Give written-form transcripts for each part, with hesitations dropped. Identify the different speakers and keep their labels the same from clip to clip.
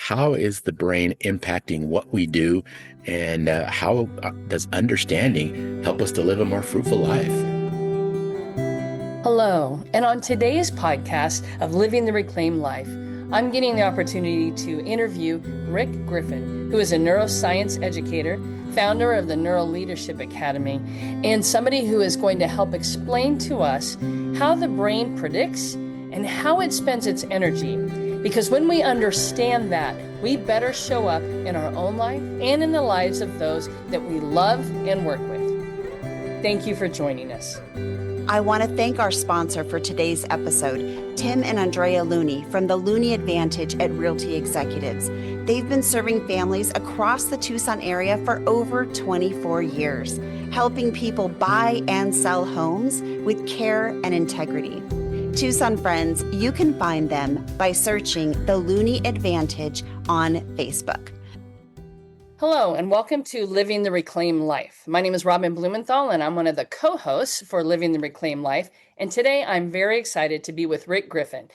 Speaker 1: how is the brain impacting what we do, and how does understanding help us to live a more fruitful life?
Speaker 2: Hello, and on today's podcast of Living the Reclaimed Life, I'm getting the opportunity to interview Rick Griffin, who is a neuroscience educator, founder of the Neuro Leadership Academy, and somebody who is going to help explain to us how the brain predicts and how it spends its energy. Because when we understand that, we better show up in our own life and in the lives of those that we love and work with. Thank you for joining us.
Speaker 3: I want to thank our sponsor for today's episode, Tim and Andrea Looney from the Looney Advantage at Realty Executives. They've been serving families across the Tucson area for over 24 years, helping people buy and sell homes with care and integrity. Tucson friends, you can find them by searching the Looney Advantage on Facebook.
Speaker 2: Hello, and welcome to Living the Reclaimed Life. My name is Robin Blumenthal, and I'm one of the co-hosts for Living the Reclaimed Life. And today I'm very excited to be with Rick Griffin.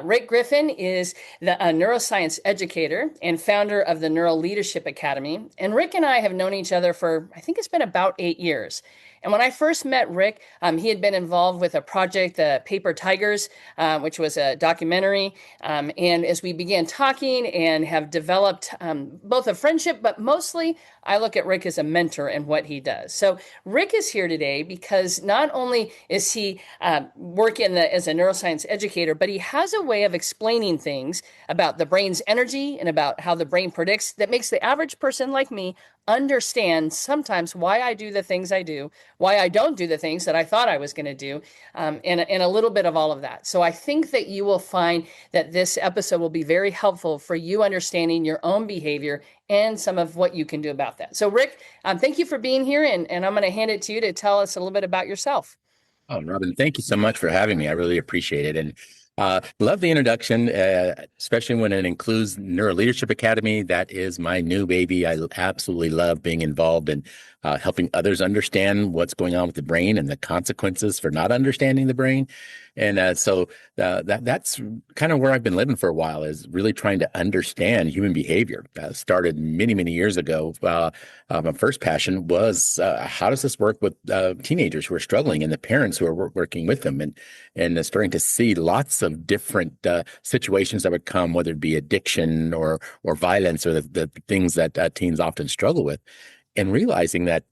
Speaker 2: Rick Griffin is a neuroscience educator and founder of the Neuro Leadership Academy. And Rick and I have known each other for, I think it's been about 8 years. And when I first met Rick, he had been involved with a project, the Paper Tigers, which was a documentary. And as we began talking and have developed both a friendship, but mostly I look at Rick as a mentor in what he does. So Rick is here today because not only is he working as a neuroscience educator, but he has a way of explaining things about the brain's energy and about how the brain predicts that makes the average person like me understand sometimes why I do the things I do, why I don't do the things that I thought I was going to do, and a little bit of all of that. So I think that you will find that this episode will be very helpful for you understanding your own behavior and some of what you can do about that. So Rick, thank you for being here, and I'm going to hand it to you to tell us a little bit about yourself.
Speaker 1: Oh, Robin, thank you so much for having me. I really appreciate it. And love the introduction, especially when it includes Neuro Leadership Academy. That is my new baby. I absolutely love being involved in helping others understand what's going on with the brain and the consequences for not understanding the brain. And so that's kind of where I've been living for a while, is really trying to understand human behavior. Started many, many years ago. My first passion was how does this work with teenagers who are struggling and the parents who are working with them, and starting to see lots of different situations that would come, whether it be addiction or violence or the things that teens often struggle with, and realizing that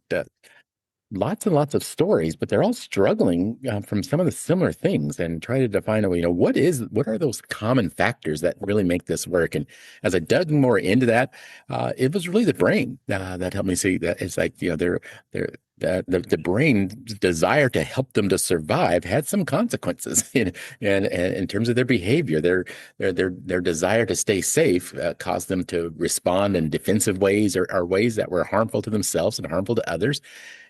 Speaker 1: lots and lots of stories, but they're all struggling from some of the similar things, and try to define, what are those common factors that really make this work. And as I dug more into that, it was really the brain that helped me see that it's like, the brain's desire to help them to survive had some consequences in terms of their behavior. Their desire to stay safe caused them to respond in defensive ways or ways that were harmful to themselves and harmful to others.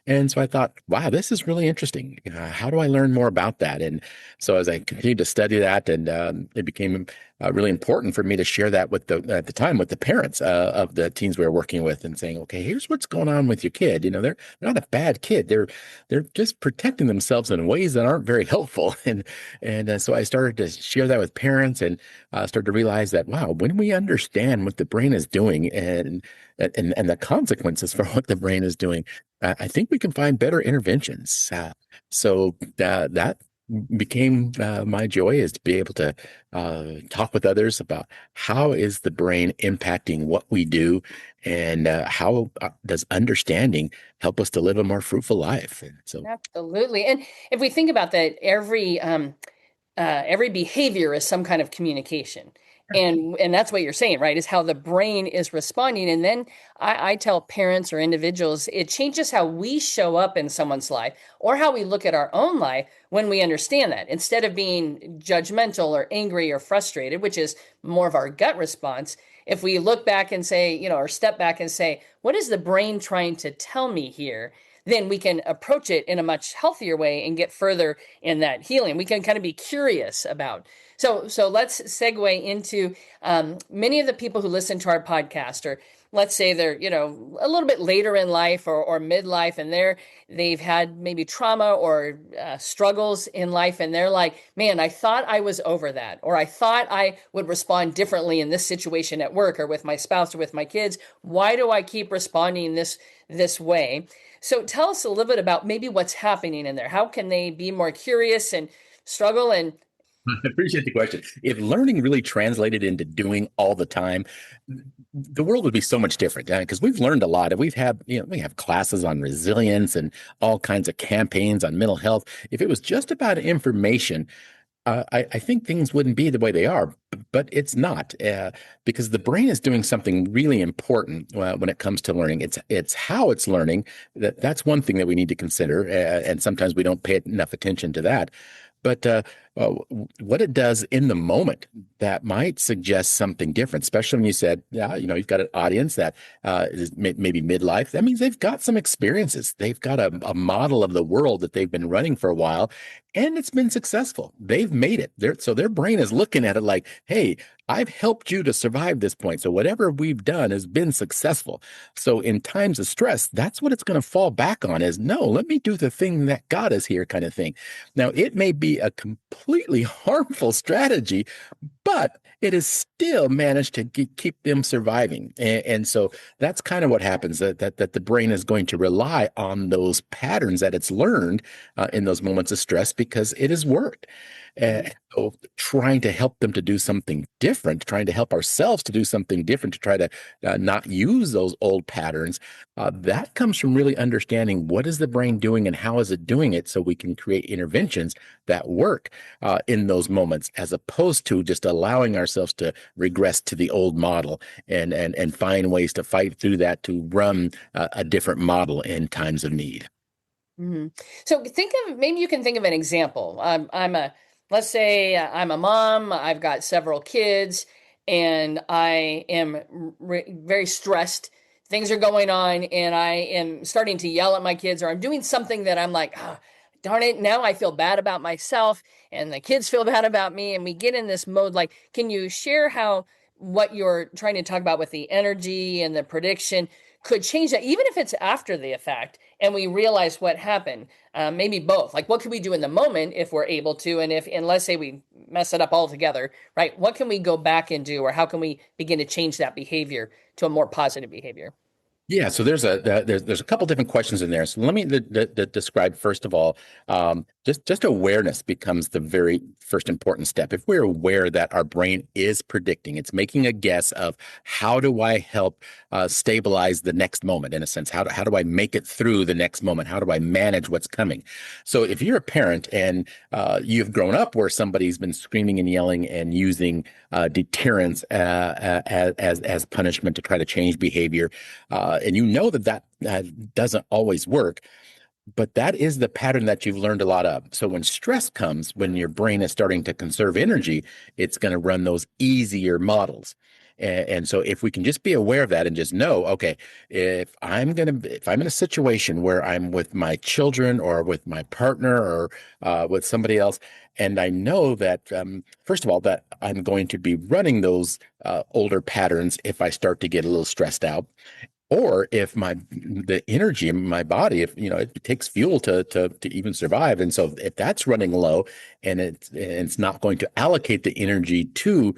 Speaker 1: And so I thought, wow, this is really interesting. How do I learn more about that? And so as I continued to study that, and it became really important for me to share that at the time with the parents of the teens we were working with, and saying, okay, here's what's going on with your kid. They're not a bad kid. They're just protecting themselves in ways that aren't very helpful. And so I started to share that with parents, and started to realize that, wow, when we understand what the brain is doing and the consequences for what the brain is doing, I think we can find better interventions. So that became my joy, is to be able to talk with others about how is the brain impacting what we do, and how does understanding help us to live a more fruitful life. And so,
Speaker 2: Absolutely. And if we think about that, every behavior is some kind of communication. And that's what you're saying, right? Is how the brain is responding. And then I tell parents or individuals, it changes how we show up in someone's life, or how we look at our own life when we understand that. Instead of being judgmental or angry or frustrated, which is more of our gut response, if we look back and say, or step back and say, what is the brain trying to tell me here? Then we can approach it in a much healthier way and get further in that healing. We can kind of be curious about. So let's segue into many of the people who listen to our podcast let's say they're, a little bit later in life or midlife, and they've had maybe trauma or struggles in life, and they're like, man, I thought I was over that, or I thought I would respond differently in this situation at work or with my spouse or with my kids. Why do I keep responding this way? So tell us a little bit about maybe what's happening in there. How can they be more curious and struggle? And
Speaker 1: I appreciate the question. If learning really translated into doing all the time, the world would be so much different, because we've learned a lot. We have classes on resilience and all kinds of campaigns on mental health. If it was just about information, I think things wouldn't be the way they are, but it's not, because the brain is doing something really important when it comes to learning. It's how it's learning. That's one thing that we need to consider, and sometimes we don't pay enough attention to that. But what it does in the moment that might suggest something different, especially when you said, you've got an audience that is maybe midlife. That means they've got some experiences. They've got a model of the world that they've been running for a while, and it's been successful. They've made it. So their brain is looking at it like, hey, I've helped you to survive this point. So whatever we've done has been successful. So in times of stress, that's what it's going to fall back on is, no, let me do the thing that got us here kind of thing. Now, it may be a completely harmful strategy, but it has still managed to keep them surviving. And so that's kind of what happens, that the brain is going to rely on those patterns that it's learned in those moments of stress because it has worked. So trying to help them to do something different, trying to help ourselves to do something different, to try to not use those old patterns, that comes from really understanding what is the brain doing and how is it doing it, so we can create interventions that work in those moments, as opposed to just allowing ourselves to regress to the old model and find ways to fight through that, to run a different model in times of need.
Speaker 2: Mm-hmm. So maybe you can think of an example. Let's say I'm a mom, I've got several kids, and I am very stressed. Things are going on, and I am starting to yell at my kids, or I'm doing something that I'm like, darn it, now I feel bad about myself, and the kids feel bad about me, and we get in this mode. Like, can you share how what you're trying to talk about with the energy and the prediction could change that, even if it's after the effect and we realize what happened? Maybe both. Like, what can we do in the moment if we're able to, and let's say we mess it up altogether, right? What can we go back and do, or how can we begin to change that behavior to a more positive behavior?
Speaker 1: Yeah, so there's a couple different questions in there. So let me describe, first of all, just awareness becomes the very first important step. If we're aware that our brain is predicting, it's making a guess of how do I help stabilize the next moment, in a sense, how do I make it through the next moment? How do I manage what's coming? So if you're a parent and you've grown up where somebody's been screaming and yelling and using deterrence as punishment to try to change behavior, and you know that doesn't always work, but that is the pattern that you've learned a lot of. So when stress comes, when your brain is starting to conserve energy, it's going to run those easier models. And so if we can just be aware of that and just know, okay, if I'm in a situation where I'm with my children or with my partner or with somebody else, and I know that, first of all, that I'm going to be running those older patterns if I start to get a little stressed out. Or if the energy in my body, if it takes fuel to even survive, and so if that's running low, and it's not going to allocate the energy to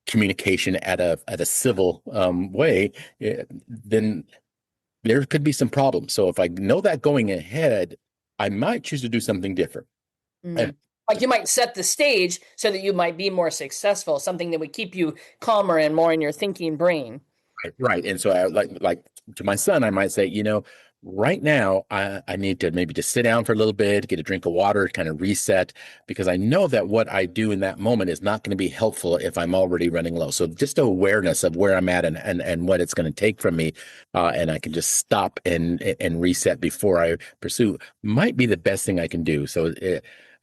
Speaker 1: communication at a civil way, then there could be some problems. So if I know that going ahead, I might choose to do something different.
Speaker 2: Mm-hmm. Like, you might set the stage so that you might be more successful, something that would keep you calmer and more in your thinking brain.
Speaker 1: Right. And so I like to my son, I might say, right now I need to maybe just sit down for a little bit, get a drink of water, kind of reset, because I know that what I do in that moment is not going to be helpful if I'm already running low. So just awareness of where I'm at and what it's going to take from me. And I can just stop and reset before I pursue might be the best thing I can do. So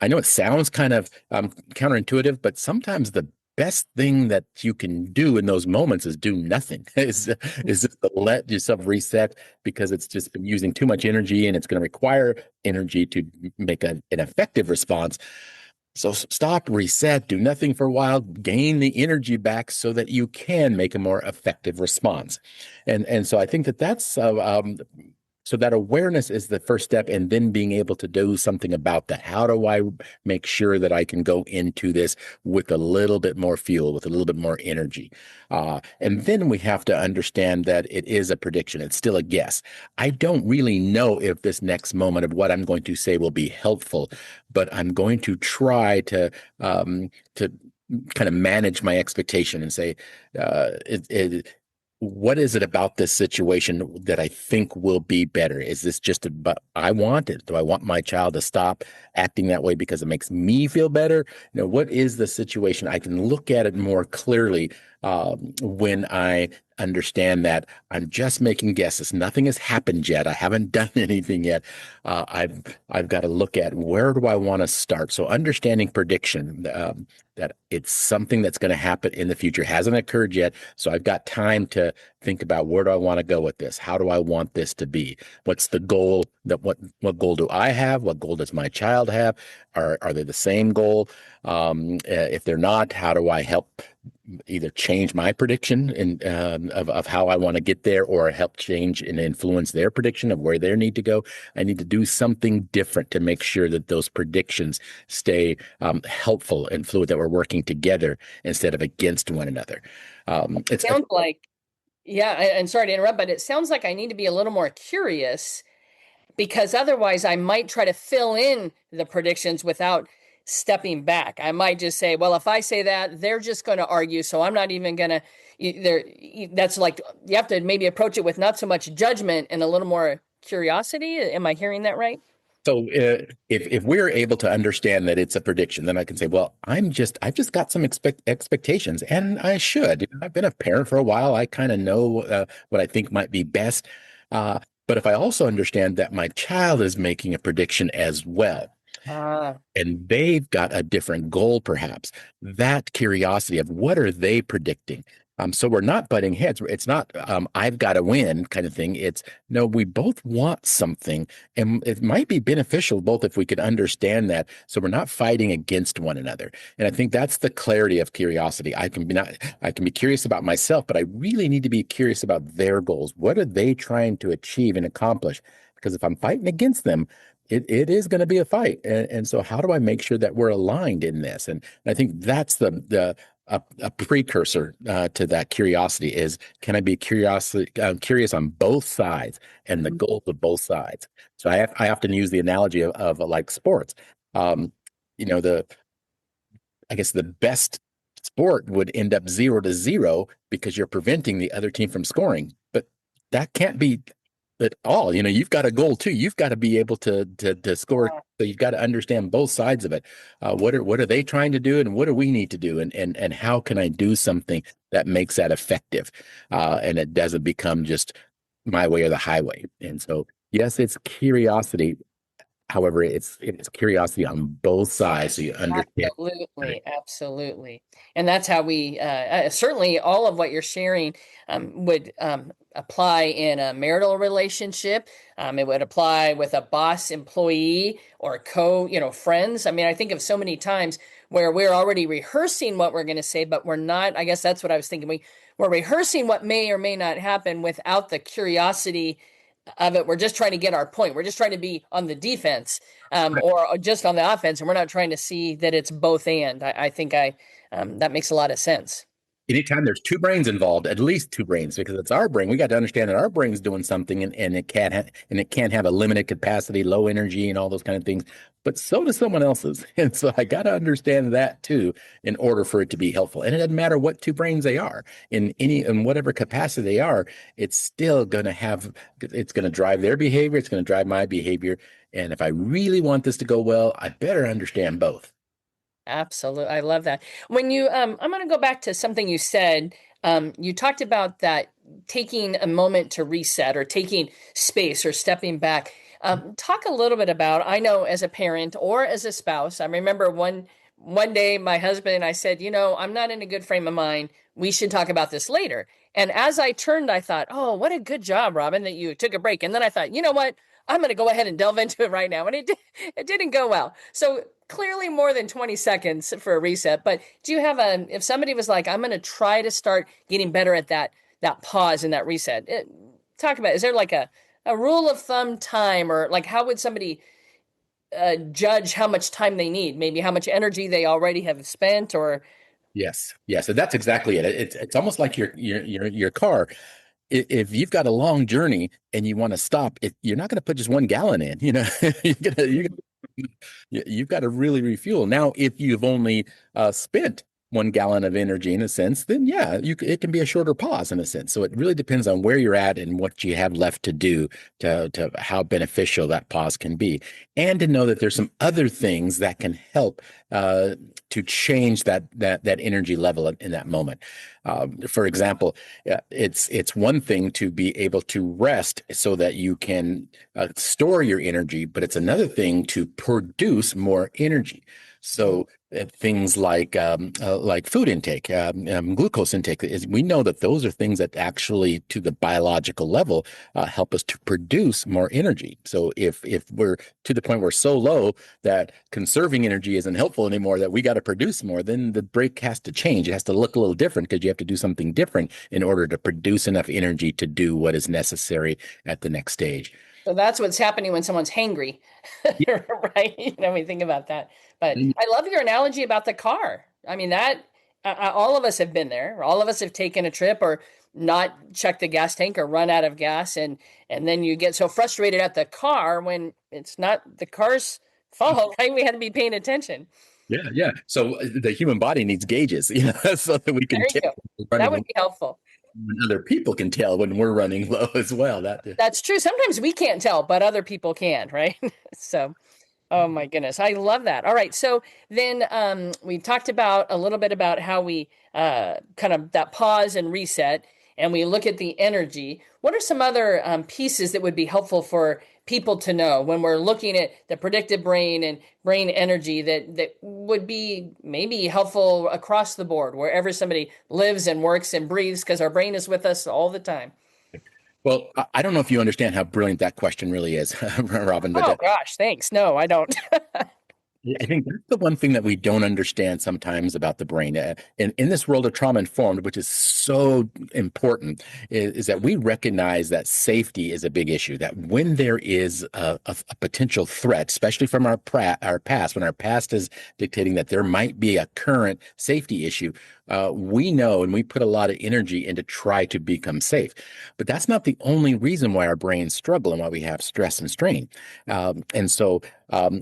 Speaker 1: I know it sounds kind of counterintuitive, but sometimes the best thing that you can do in those moments is do nothing. is just to let yourself reset, because it's just using too much energy and it's going to require energy to make an effective response. So stop, reset, do nothing for a while, gain the energy back so that you can make a more effective response. And so I think that that's so that awareness is the first step, and then being able to do something about that. How do I make sure that I can go into this with a little bit more fuel, with a little bit more energy? And then we have to understand that it is a prediction. It's still a guess. I don't really know if this next moment of what I'm going to say will be helpful, but I'm going to try to kind of manage my expectation and say, what is it about this situation that I think will be better? Is this just about I want it? Do I want my child to stop acting that way because it makes me feel better? What is the situation? I can look at it more clearly when I understand that I'm just making guesses. Nothing has happened yet. I haven't done anything yet. I've got to look at where do I want to start. So understanding prediction, that it's something that's going to happen in the future, hasn't occurred yet. So I've got time to think about where do I want to go with this? How do I want this to be? What's the goal? What goal do I have? What goal does my child have? Are they the same goal? If they're not, how do I help either change my prediction of how I want to get there, or help change and influence their prediction of where they need to go? I need to do something different to make sure that those predictions stay helpful and fluid, that we're working together instead of against one another.
Speaker 2: It sounds like, yeah, and sorry to interrupt, but it sounds like I need to be a little more curious, because otherwise I might try to fill in the predictions without stepping back. I might just say, well, if I say that, they're just going to argue, so I'm not even going to. That's like, you have to maybe approach it with not so much judgment and a little more curiosity. Am I hearing that right?
Speaker 1: So if we're able to understand that it's a prediction, then I can say, well, I've just got some expectations, and I should. I've been a parent for a while. I kind of know what I think might be best. But if I also understand that my child is making a prediction as well, and they've got a different goal, perhaps, that curiosity of what are they predicting? So we're not butting heads. It's not I've got to win kind of thing. It's no, we both want something, and it might be beneficial both if we could understand that. So we're not fighting against one another. And I think that's the clarity of curiosity. I can be curious about myself, but I really need to be curious about their goals. What are they trying to achieve and accomplish? Because if I'm fighting against them, it is going to be a fight. And so how do I make sure that we're aligned in this? And I think that's a precursor to that curiosity is, can I be curious on both sides and the goals of both sides? So I often use the analogy of like sports. I guess the best sport would end up 0-0 because you're preventing the other team from scoring. But that can't be at all. You've got a goal too. You've got to be able to score. So you've got to understand both sides of it. What are they trying to do, and what do we need to do, and how can I do something that makes that effective, and it doesn't become just my way or the highway. And so, yes, it's curiosity. However, it's curiosity on both sides, so you understand.
Speaker 2: Absolutely. And that's how we certainly all of what you're sharing would apply in a marital relationship. It would apply with a boss employee or friends. I mean, I think of so many times where we're already rehearsing what we're going to say, but we're not. I guess that's what I was thinking. We're rehearsing what may or may not happen without the curiosity of it. We're just trying to get our point. We're just trying to be on the defense or just on the offense, and we're not trying to see that it's both and. I think that makes a lot of sense.
Speaker 1: Anytime there's two brains involved, at least two brains, because it's our brain, we got to understand that our brain's doing something, and it can't have a limited capacity, low energy, and all those kind of things. But so does someone else's, and so I got to understand that too in order for it to be helpful. And it doesn't matter what two brains they are in whatever capacity they are. It's still going to it's going to drive their behavior. It's going to drive my behavior. And if I really want this to go well, I better understand both.
Speaker 2: Absolutely. I love that. When you, I'm going to go back to something you said. You talked about that taking a moment to reset or taking space or stepping back. Talk a little bit about, I know as a parent or as a spouse, I remember one day my husband and I said, I'm not in a good frame of mind. We should talk about this later. And as I turned, I thought, oh, what a good job, Robin, that you took a break. And then I thought, you know what? I'm going to go ahead and delve into it right now. And it didn't go well. So clearly more than 20 seconds for a reset. But do you have if somebody was like, I'm going to try to start getting better at that pause and that reset, talk about, is there like a rule of thumb time, or like how would somebody judge how much time they need, maybe how much energy they already have spent, or
Speaker 1: Yes. Yes. So that's exactly it. It's almost like your car. If you've got a long journey and you want to stop, you're not going to put just 1 gallon in, you've got to really refuel. Now, if you've only spent 1 gallon of energy in a sense, then yeah, it can be a shorter pause in a sense. So it really depends on where you're at and what you have left to do to how beneficial that pause can be. And to know that there's some other things that can help to change that energy level in that moment. For example, it's one thing to be able to rest so that you can store your energy, but it's another thing to produce more energy. So things like food intake, glucose intake, we know that those are things that actually, to the biological level, help us to produce more energy. So if we're to the point where we're so low that conserving energy isn't helpful anymore, that we got to produce more, then the break has to change. It has to look a little different, because you have to do something different in order to produce enough energy to do what is necessary at the next stage.
Speaker 2: so that's what's happening when someone's hangry, right? We think about that. But I love your analogy about the car. I mean, that all of us have been there. All of us have taken a trip or not checked the gas tank or run out of gas, and then you get so frustrated at the car when it's not the car's fault, right? We had to be paying attention.
Speaker 1: Yeah, yeah. So the human body needs gauges, so that we can tell
Speaker 2: that would be helpful.
Speaker 1: When other people can tell when we're running low as well.
Speaker 2: That's true. Sometimes we can't tell, but other people can, right? So, oh my goodness, I love that. All right, so then we talked about a little bit about how we kind of that pause and reset, and we look at the energy. What are some other pieces that would be helpful for people to know when we're looking at the predictive brain and brain energy that would be maybe helpful across the board, wherever somebody lives and works and breathes, because our brain is with us all the time?
Speaker 1: Well, I don't know if you understand how brilliant that question really is, Robin. But
Speaker 2: gosh, thanks. No, I don't.
Speaker 1: I think that's the one thing that we don't understand sometimes about the brain. In this world of trauma-informed, which is so important, is that we recognize that safety is a big issue, that when there is a potential threat, especially from our past, when our past is dictating that there might be a current safety issue, we know and we put a lot of energy into try to become safe. But that's not the only reason why our brains struggle and why we have stress and strain. And so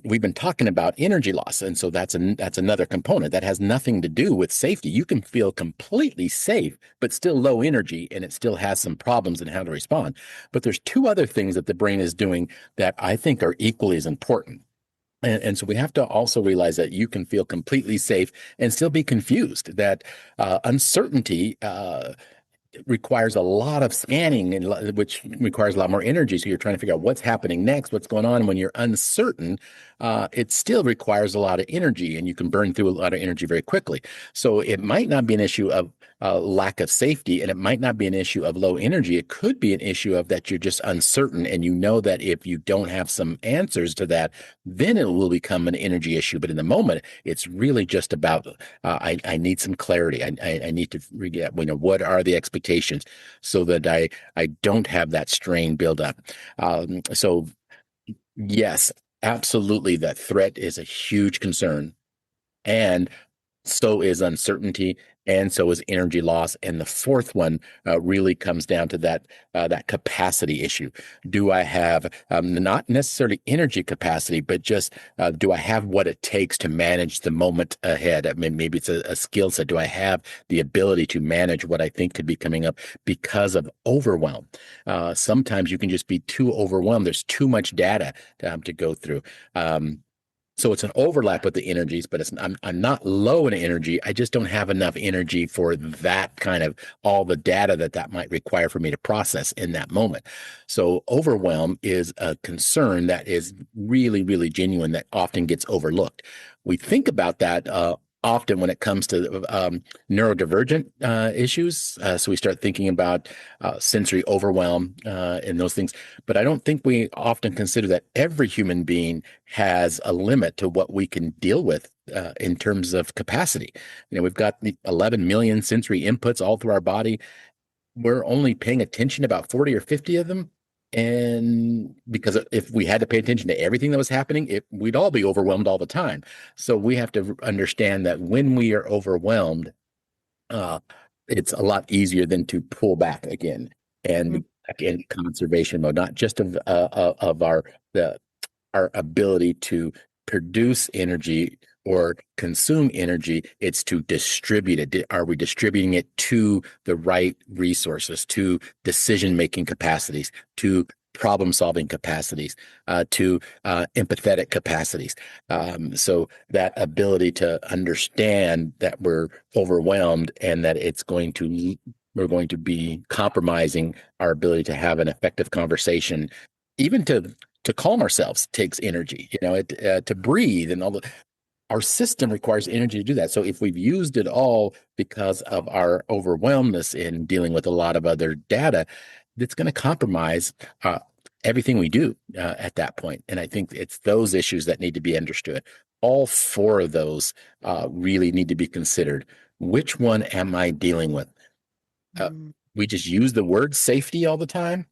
Speaker 1: we've been talking about energy loss. And so that's another component that has nothing to do with safety. You can feel completely safe, but still low energy, and it still has some problems in how to respond. But there's two other things that the brain is doing that I think are equally as important. And so we have to also realize that you can feel completely safe and still be confused, that uncertainty requires a lot of scanning, and which requires a lot more energy. So you're trying to figure out what's happening next, what's going on. And when you're uncertain, it still requires a lot of energy, and you can burn through a lot of energy very quickly. So it might not be an issue of lack of safety, and it might not be an issue of low energy. It could be an issue of that you're just uncertain, and you know that if you don't have some answers to that, then it will become an energy issue. But in the moment, it's really just about I need some clarity. I need to get, what are the expectations so that I don't have that strain build up. So yes, absolutely, that threat is a huge concern, and so is uncertainty, and so is energy loss. And the fourth one really comes down to that capacity issue. Do I have not necessarily energy capacity, but just do I have what it takes to manage the moment ahead? I mean, maybe it's a skill set. Do I have the ability to manage what I think could be coming up because of overwhelm? Sometimes you can just be too overwhelmed. There's too much data to go through. So it's an overlap with the energies, but I'm not low in energy. I just don't have enough energy for that kind of all the data that might require for me to process in that moment. So overwhelm is a concern that is really, really genuine, that often gets overlooked. We think about that often when it comes to neurodivergent issues. So we start thinking about sensory overwhelm and those things. But I don't think we often consider that every human being has a limit to what we can deal with in terms of capacity. We've got 11 million sensory inputs all through our body. We're only paying attention about 40 or 50 of them. And because if we had to pay attention to everything that was happening, we'd all be overwhelmed all the time. So we have to understand that when we are overwhelmed, it's a lot easier than to pull back again and back in conservation mode, not just of our ability to produce energy or consume energy, it's to distribute it. Are we distributing it to the right resources, to decision-making capacities, to problem-solving capacities, to empathetic capacities? So that ability to understand that we're overwhelmed and that we're going to be compromising our ability to have an effective conversation, even to calm ourselves takes energy, to breathe and all the. Our system requires energy to do that. So if we've used it all because of our overwhelmness in dealing with a lot of other data, it's going to compromise everything we do at that point. And I think it's those issues that need to be understood. All four of those really need to be considered. Which one am I dealing with? We just use the word safety all the time,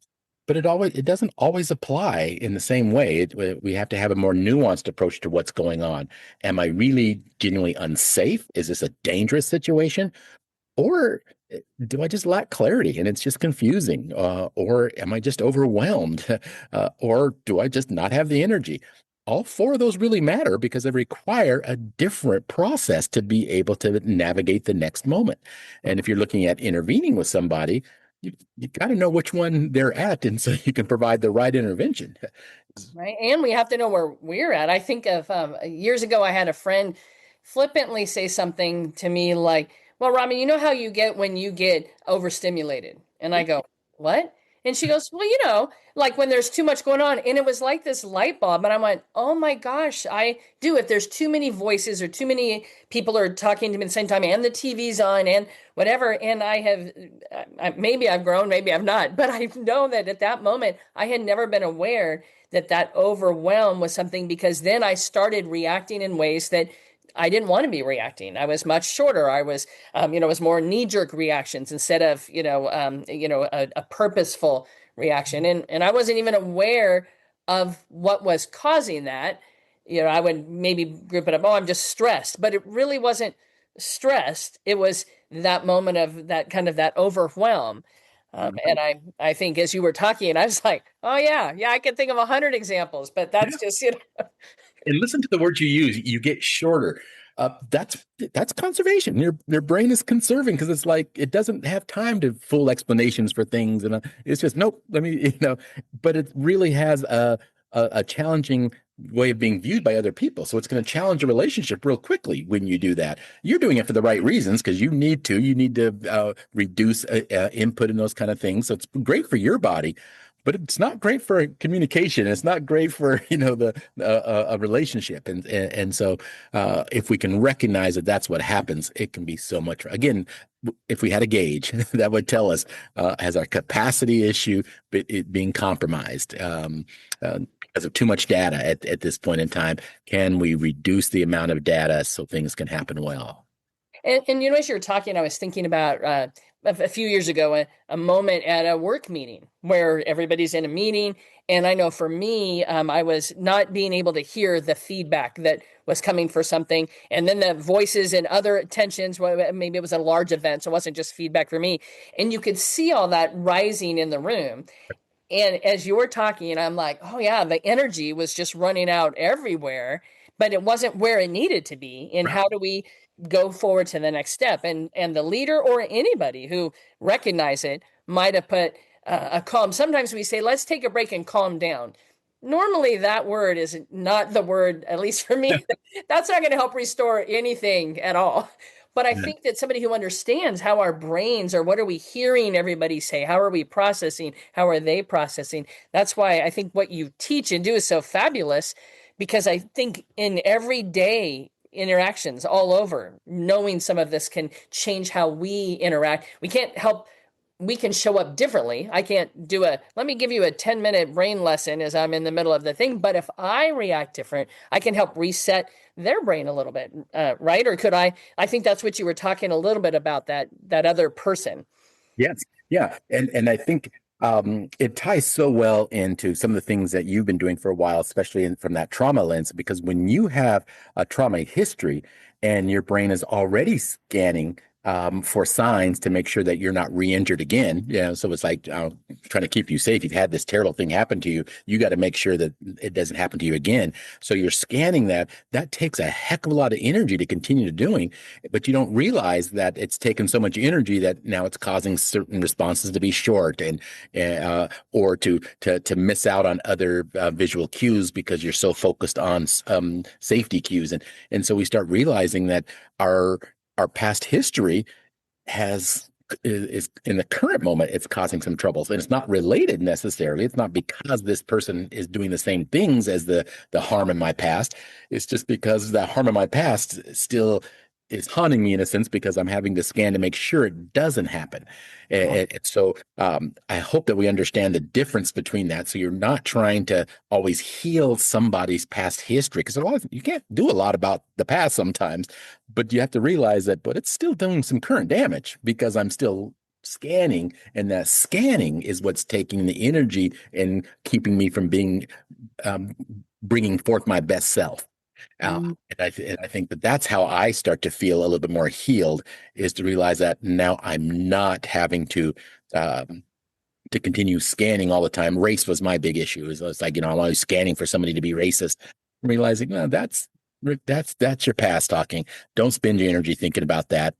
Speaker 1: but it doesn't always apply in the same way. We have to have a more nuanced approach to what's going on. Am I really genuinely unsafe? Is this a dangerous situation? Or do I just lack clarity and it's just confusing? Or am I just overwhelmed? Or do I just not have the energy? All four of those really matter because they require a different process to be able to navigate the next moment. And if you're looking at intervening with somebody, you got to know which one they're at, and so you can provide the right intervention.
Speaker 2: Right. And we have to know where we're at. I think of years ago, I had a friend flippantly say something to me like, well, Rami, you know how you get when you get overstimulated? And I go, what? And she goes, well, like when there's too much going on. And it was like this light bulb. And I went, oh my gosh, I do. If there's too many voices or too many people are talking to me at the same time and the TV's on and whatever. And maybe I've grown, maybe I've not, but I know that at that moment, I had never been aware that overwhelm was something, because then I started reacting in ways that I didn't want to be reacting. I was much shorter. I was, it was more knee-jerk reactions instead of, a purposeful reaction. And I wasn't even aware of what was causing that. I would maybe group it up. Oh, I'm just stressed, but it really wasn't stressed. It was that moment of that kind of that overwhelm. And I think as you were talking, I was like, oh yeah, I can think of 100 examples, but that's just,
Speaker 1: And listen to the words you use. You get shorter. That's conservation. Your brain is conserving because it's like it doesn't have time to full explanations for things, and it's just nope. But it really has a challenging way of being viewed by other people. So it's going to challenge a relationship real quickly when you do that. You're doing it for the right reasons because you need to reduce input and those kind of things. So it's great for your body. But it's not great for communication. It's not great for a relationship, and so if we can recognize that that's what happens, it can be so much. Again, if we had a gauge that would tell us has our capacity issue being compromised because of too much data at this point in time. Can we reduce the amount of data so things can happen well?
Speaker 2: And as you were talking, I was thinking about a few years ago, a moment at a work meeting where everybody's in a meeting. And I know for me, I was not being able to hear the feedback that was coming for something. And then the voices and other tensions, maybe it was a large event, so it wasn't just feedback for me. And you could see all that rising in the room. And as you were talking, I'm like, oh yeah, the energy was just running out everywhere, but it wasn't where it needed to be. And how do we go forward to the next step? And the leader or anybody who recognize it might have put a calm. Sometimes we say, let's take a break and calm down. Normally that word is not the word, at least for me, that's not going to help restore anything at all. But I think that somebody who understands how our brains, or what are we hearing everybody say? How are we processing? How are they processing? That's why I think what you teach and do is so fabulous, because I think in everyday interactions all over. Knowing some of this can change how we interact. We can show up differently. I can't do let me give you a 10-minute brain lesson as I'm in the middle of the thing. But if I react different, I can help reset their brain a little bit, right? Or could I think that's what you were talking a little bit about, that other person.
Speaker 1: Yes. Yeah. And I think it ties so well into some of the things that you've been doing for a while, especially from that trauma lens, because when you have a trauma history and your brain is already scanning for signs to make sure that you're not re-injured again. So it's like trying to keep you safe. You've had this terrible thing happen to you. You got to make sure that it doesn't happen to you again. So you're scanning that. That takes a heck of a lot of energy to continue doing, but you don't realize that it's taken so much energy that now it's causing certain responses to be short and or to miss out on other visual cues because you're so focused on safety cues. And so we start realizing that our past history is in the current moment, it's causing some troubles, and it's not related necessarily. It's not because this person is doing the same things as the harm in my past. It's just because the harm in my past still is haunting me in a sense, because I'm having to scan to make sure it doesn't happen. And so I hope that we understand the difference between that. So you're not trying to always heal somebody's past history, because you can't do a lot about the past sometimes, but you have to realize that, but it's still doing some current damage because I'm still scanning, and that scanning is what's taking the energy and keeping me from bringing forth my best self. And I think that that's how I start to feel a little bit more healed, is to realize that now I'm not having to continue scanning all the time. Race was my big issue. It's like, I'm always scanning for somebody to be racist. I'm realizing, no, that's your past talking. Don't spend your energy thinking about that.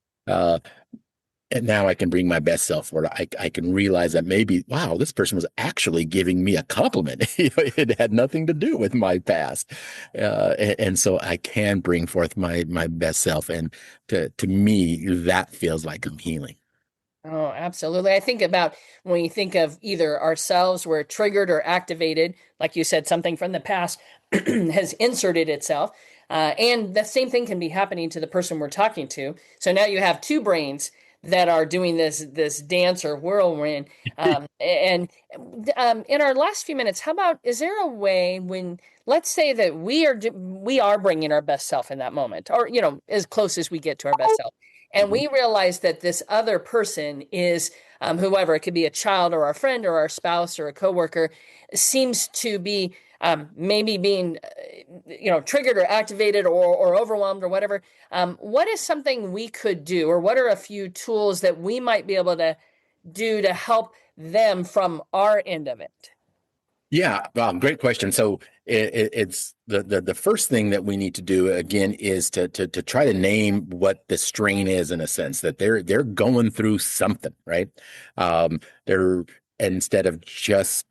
Speaker 1: And now I can bring my best self forward. I can realize that maybe, wow, this person was actually giving me a compliment. It had nothing to do with my past. And so I can bring forth my best self. And to me, that feels like I'm healing.
Speaker 2: Oh, absolutely. I think about when you think of either ourselves, we're triggered or activated, like you said, something from the past has inserted itself. And the same thing can be happening to the person we're talking to. So now you have two brains that are doing this dance or whirlwind. And in our last few minutes, is there a way when, let's say that we are bringing our best self in that moment, or, as close as we get to our best self, and we realize that this other person is whoever, it could be a child or our friend or our spouse or a coworker, seems to be maybe being, triggered or activated or overwhelmed or whatever. What is something we could do, or what are a few tools that we might be able to do to help them from our end of it?
Speaker 1: Yeah, great question. So it's the first thing that we need to do again is to try to name what the strain is, in a sense that they're going through something, right? They're, instead of just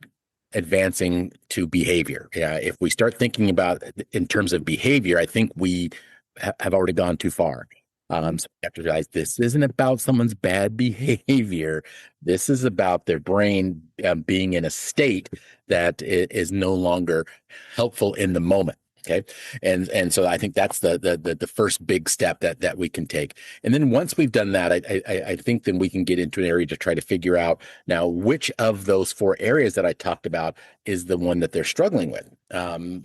Speaker 1: advancing to behavior. Yeah, if we start thinking about it in terms of behavior, I think we have already gone too far. So we have to realize this isn't about someone's bad behavior. This is about their brain being in a state that is no longer helpful in the moment. Okay. And so I think that's the first big step that we can take. And then once we've done that, I think then we can get into an area to try to figure out now which of those 4 areas that I talked about is the one that they're struggling with.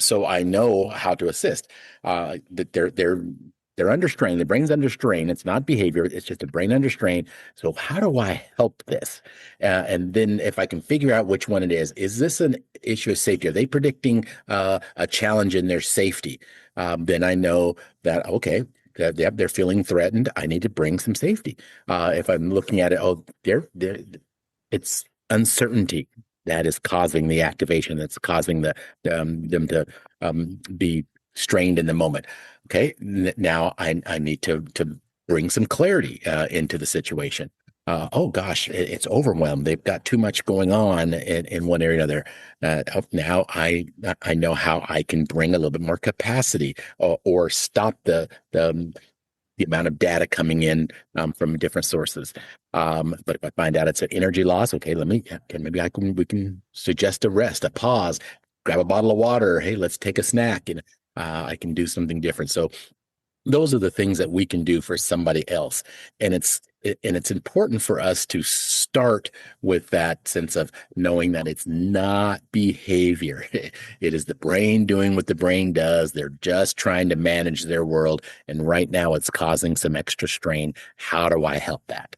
Speaker 1: So I know how to assist. That they're under strain. The brain's under strain. It's not behavior. It's just a brain under strain. So how do I help this? And then if I can figure out which one it is this an issue of safety? Are they predicting a challenge in their safety? Then I know that, okay, they're feeling threatened. I need to bring some safety. If I'm looking at it, it's uncertainty that is causing the activation. That's causing them to be strained in the moment. Okay, now I need to bring some clarity into the situation. Oh gosh, it's overwhelmed. They've got too much going on in one area or another. Now I know how I can bring a little bit more capacity or stop the amount of data coming in from different sources. But if I find out it's an energy loss, okay, we can suggest a rest, a pause, grab a bottle of water. Hey, let's take a snack, and I can do something different. So those are the things that we can do for somebody else. And it's important for us to start with that sense of knowing that it's not behavior. It is the brain doing what the brain does. They're just trying to manage their world. And right now it's causing some extra strain. How do I help that?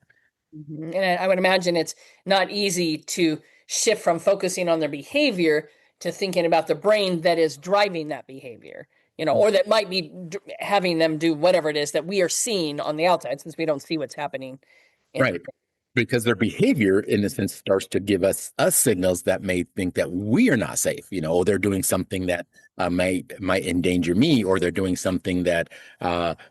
Speaker 2: And I would imagine it's not easy to shift from focusing on their behavior to thinking about the brain that is driving that behavior, or that might be having them do whatever it is that we are seeing on the outside, since we don't see what's happening.
Speaker 1: Right. Because their behavior, in a sense, starts to give us signals that may think that we are not safe. They're doing something that might endanger me, or they're doing something that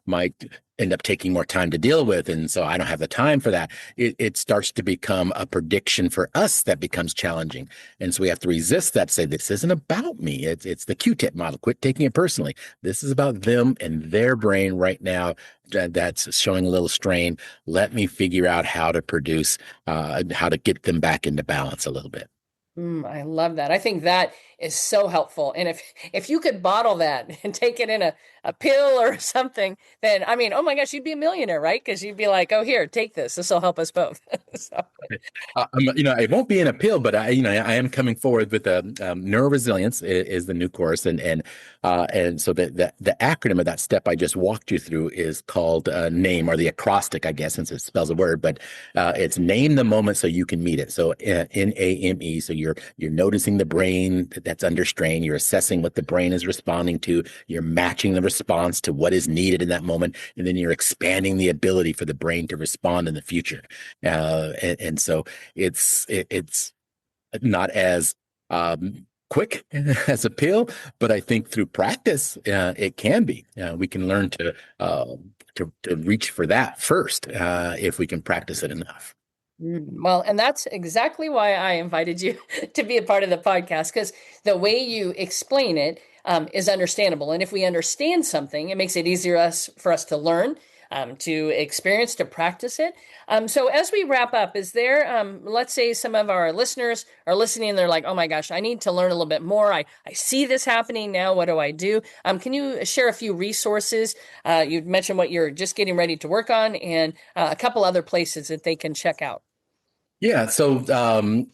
Speaker 1: might end up taking more time to deal with, and so I don't have the time for that. It starts to become a prediction for us that becomes challenging, and so we have to resist that. Say, this isn't about me. It's the Q-tip model. Quit taking it personally. This is about them and their brain right now that's showing a little strain. Let me figure out how to produce, how to get them back into balance a little bit.
Speaker 2: I love that. I think that is so helpful. And if you could bottle that and take it in a pill or something, then oh my gosh, you'd be a millionaire, right? Because you'd be like, oh, here, take this. This will help us both. So.
Speaker 1: It won't be in a pill, but I am coming forward with neuroresilience is the new course, and so the acronym of that step I just walked you through is called NAME, or the acrostic, I guess, since it spells a word, but it's name the moment so you can meet it. So NAME. So you're noticing the brain that's under strain. You're assessing what the brain is responding to. You're matching the response to what is needed in that moment, and then you're expanding the ability for the brain to respond in the future. And so it's not as quick as a pill, but I think through practice, it can be. We can learn to reach for that first if we can practice it enough.
Speaker 2: Well, and that's exactly why I invited you to be a part of the podcast, because the way you explain it is understandable. And if we understand something, it makes it easier for us to learn, to experience, to practice it. So as we wrap up, is there, let's say some of our listeners are listening and they're like, oh my gosh, I need to learn a little bit more. I see this happening now. What do I do? Can you share a few resources? You mentioned what you're just getting ready to work on, and a couple other places that they can check out.
Speaker 1: Yeah, so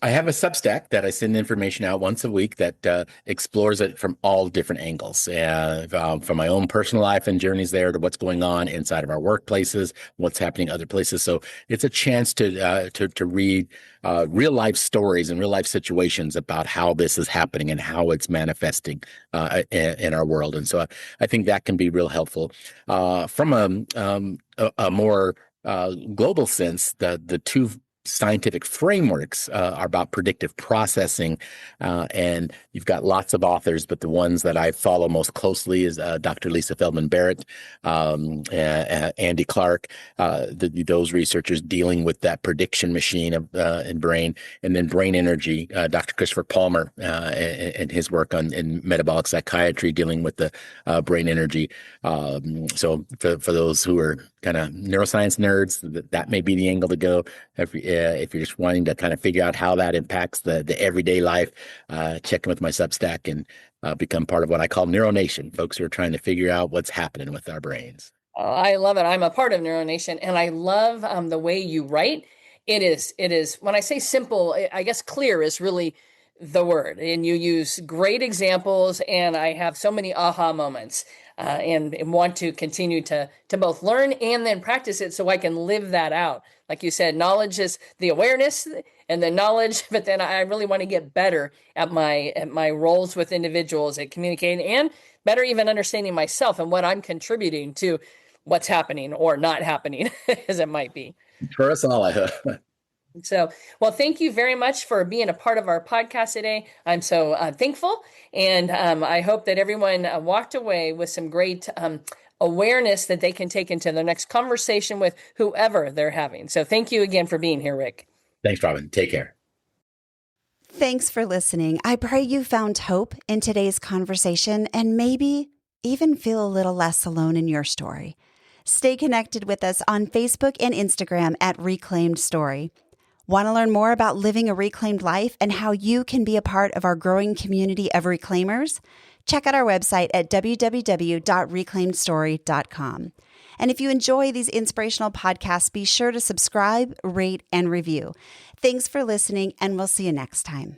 Speaker 1: I have a Substack that I send information out once a week that explores it from all different angles, from my own personal life and journeys there to what's going on inside of our workplaces, what's happening other places. So it's a chance to read real life stories and real life situations about how this is happening and how it's manifesting in our world. And so I think that can be real helpful. From a more global sense, the two scientific frameworks are about predictive processing, and you've got lots of authors, but the ones that I follow most closely is Dr. Lisa Feldman Barrett, Andy Clark, those researchers dealing with that prediction machine of in brain, and then brain energy, Dr. Christopher Palmer and his work in metabolic psychiatry dealing with the brain energy. So for those who are kind of neuroscience nerds, that may be the angle to go. If you're just wanting to kind of figure out how that impacts the everyday life, check in with my Substack and become part of what I call NeuroNation, folks who are trying to figure out what's happening with our brains.
Speaker 2: I love it. I'm a part of NeuroNation, and I love the way you write. It is, when I say simple, I guess clear is really the word, and you use great examples, and I have so many aha moments, and want to continue to both learn and then practice it so I can live that out. Like you said, knowledge is the awareness and the knowledge, but then I really want to get better at my roles with individuals, at communicating, and better even understanding myself and what I'm contributing to what's happening or not happening, as it might be.
Speaker 1: For us all, I hope.
Speaker 2: So, well, thank you very much for being a part of our podcast today. I'm so thankful, and I hope that everyone walked away with some great awareness that they can take into their next conversation with whoever they're having. So thank you again for being here, Rick.
Speaker 1: Thanks, Robin. Take care.
Speaker 3: Thanks for listening. I pray you found hope in today's conversation and maybe even feel a little less alone in your story. Stay connected with us on Facebook and Instagram at Reclaimed Story. Want to learn more about living a reclaimed life and how you can be a part of our growing community of reclaimers? check out our website at www.reclaimedstory.com. And if you enjoy these inspirational podcasts, be sure to subscribe, rate, and review. Thanks for listening, and we'll see you next time.